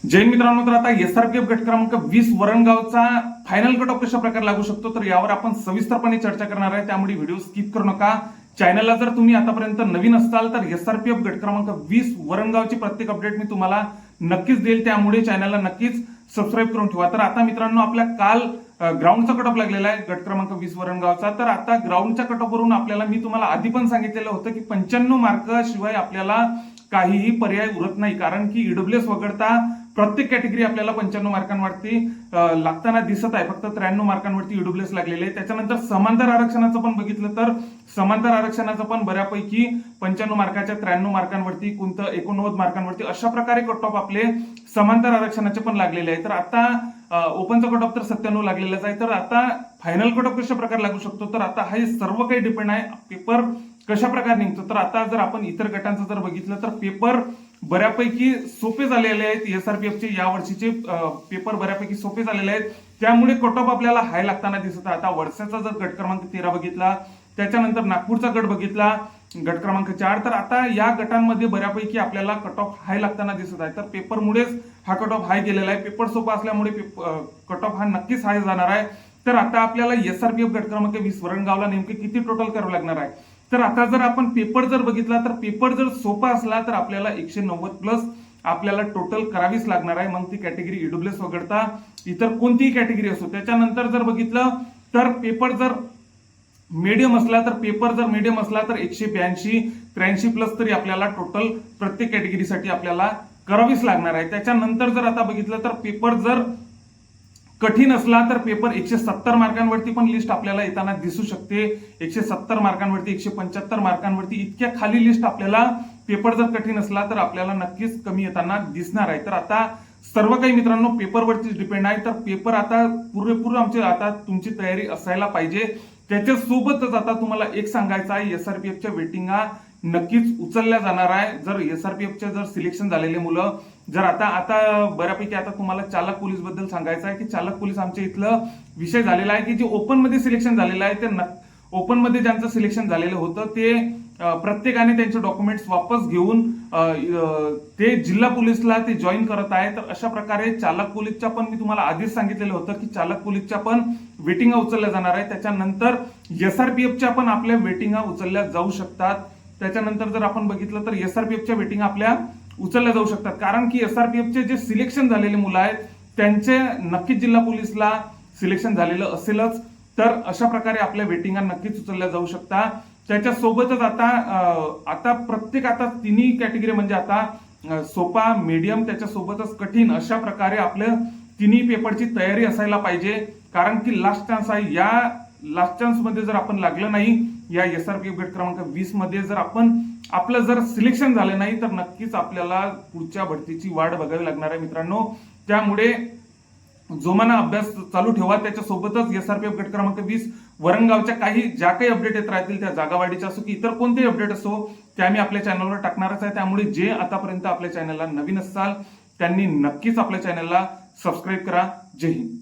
जैन मित्रांनो, तर आता एसआरपीएफ गट क्रमांक 20 वरणगावचा फायनल कट ऑफ कशा प्रकारे लागू शकतो तर यावर आपण सविस्तरपणे चर्चा करणार आहे, त्यामुळे व्हिडिओ स्किप करू नका। चॅनलला जर तुम्ही आतापर्यंत नवीन असाल तर एसआरपीएफ गट क्रमांक 20 वरणगावची प्रत्येक अपडेट मी तुम्हाला नक्कीच देईल, त्यामुळे चॅनलला नक्कीच सबस्क्राईब करून ठेवा। तर आता मित्रांनो, आपल्या काल ग्राउंडचा कट ऑफ लागलेला आहे गट क्रमांक 20 वरणगावचा। तर आता ग्राउंडच्या कट ऑफ वरून आपल्याला मी तुम्हाला आधी पण सांगितलेलं होतं की 95 मार्क शिवाय आपल्याला काहीही पर्याय उरत नाही, कारण की ईडब्ल्यूएस वगळता प्रत्येक कॅटेगरी आपल्याला 95 मार्कांवरती लागताना दिसत आहे। फक्त 93 मार्कांवरती ईडब्ल्यूएस लागलेले आहे। त्याच्यानंतर समांतर आरक्षणाचं पण बघितलं तर समांतर आरक्षणाचं पण बऱ्यापैकी 95 मार्काच्या 93 मार्कांवरती, कोणतं 89 मार्कांवरती, अशा प्रकारे कट ऑफ आपले समांतर आरक्षणाचे पण लागलेले आहे। तर आता ओपनचा कट ऑफ तर 97 लागलेलाच आहे। तर आता फायनल कट ऑफ कशा प्रकारे लागू शकतो तर आता हे सर्व काही डिपेंड आहे पेपर कशा प्रकारे निघतो। तर आता जर आपण इतर गटांचं जर बघितलं तर पेपर बऱ्यापैकी सोपे झालेले आहेत। एसआरपीएफचे या वर्षीचे पेपर बऱ्यापैकी सोपे झालेले आहेत, त्यामुळे कट ऑफ आपल्याला हाय लागताना दिसत आहे। आता वर्षाचा जर गट क्रमांक 13 बघितला, त्याच्यानंतर नागपूरचा गट बघितला गट क्रमांक 4, तर आता या गटांमध्ये बऱ्यापैकी आपल्याला कट ऑफ हाय लागताना दिसत आहे। तर पेपरमुळेच हा कट ऑफ हाय गेलेला आहे। पेपर सोपा असल्यामुळे कट ऑफ हा नक्कीच हाय जाणार आहे। तर आता आपल्याला एसआरपीएफ गट क्रमांक 20 वरणगावला नेमके किती टोटल करावं लागणार आहे तर आता जर आपण पेपर जर बघितला तर पेपर जर सोपा असला तर आपल्याला 190 प्लस आपल्याला टोटल करावीच लागणार आहे, मग ती कॅटेगरी ईडब्ल्यूएस वगळता इतर कोणतीही कॅटेगरी असो। त्याच्यानंतर जर बघितलं तर पेपर जर मीडियम असला तर 182 83 प्लस तरी आपल्याला टोटल प्रत्येक कॅटेगरीसाठी आपल्याला करावीच लागणार आहे। त्याच्यानंतर जर आता बघितलं तर पेपर जर कठीण असला तर पेपर 170 मार्कांवरती पण लिस्ट आपल्याला येताना दिसू शकते। 170 मार्कांवरती, 175 मार्कांवरती, इतक्या खाली लिस्ट आपल्याला पेपर जर कठीण असला तर आपल्याला नक्कीच कमी येताना दिसणार आहे। तर आता सर्व काही मित्रांनो पेपरवरतीच डिपेंड आहे। तर पेपर आता पुरेपूर आता तुमची तयारी असायला पाहिजे। त्याच्यासोबतच आता तुम्हाला एक सांगायचं आहे, एसआरपीएफच्या वेटिंगा नक्कीच उचलल्या जाणार आहे। जर एसआरपीएफचे जर सिलेक्शन झालेले मुलं जर आता बऱ्यापैकी आता तुम्हाला चालक पोलीस बद्दल सांगायचं आहे की चालक पोलीस आमच्या इथलं विषय झालेला आहे की जे ओपन मध्ये सिलेक्शन झालेलं आहे, ते ओपन मध्ये ज्यांचं सिलेक्शन झालेलं होतं ते प्रत्येकाने त्यांचे डॉक्युमेंट्स वापस घेऊन ते जिल्हा पोलीसला ते जॉईन करत आहे। तर अशा प्रकारे चालक पोलीसच्या पण मी तुम्हाला आधीच सांगितलेलं होतं की चालक पोलीसच्या पण वेटिंगा उचलल्या जाणार आहे। त्याच्यानंतर एसआरपीएफच्या पण आपल्या वेटिंगा उचलल्या जाऊ शकतात। त्याच्यानंतर जर आपण बघितलं तर एसआरपीएफच्या वेटिंगा आपल्या उचलल्या जाऊ शकतात, कारण की एसआरपीएफचे जे सिलेक्शन झालेले मुलं आहेत त्यांचे नक्कीच जिल्हा पोलीसला सिलेक्शन झालेलं असेलच। तर अशा प्रकारे आपल्या वेटिंगा नक्कीच उचलल्या जाऊ शकतात। त्याच्यासोबतच आता प्रत्येक आता तिन्ही कॅटेगरी म्हणजे आता सोपा, मीडियम, त्याच्यासोबतच कठीण, अशा प्रकारे आपल्या तिन्ही पेपरची तयारी असायला पाहिजे, कारण की लास्ट चान्स आहे। या लास्ट चान्स मध्ये जर आपण लागलं नाही, या एसआरपीएफ गट क्रमांक 20 मध्ये जर आपलं जर सिलेक्शन झालं नाही तर नक्कीच आपल्याला पुढच्या भरतीची वाट बघावी लागणार आहे मित्रांनो। त्यामुळे जोमाना अभ्यास चालू ठेवा। त्याच्यासोबतच एसआरपीएफ गट क्रमांक 20 वरणगावच्या ज्या काही अपडेट येत राहतील, त्या जागावाढीच्या असो की इतर कोणतेही अपडेट असो, त्या मी आपल्या चॅनलवर टाकणारच आहे। त्यामुळे जे आतापर्यंत आपल्या चॅनलला नवीन असाल त्यांनी नक्कीच आपल्या चॅनलला सबस्क्राईब करा। जय हिंद।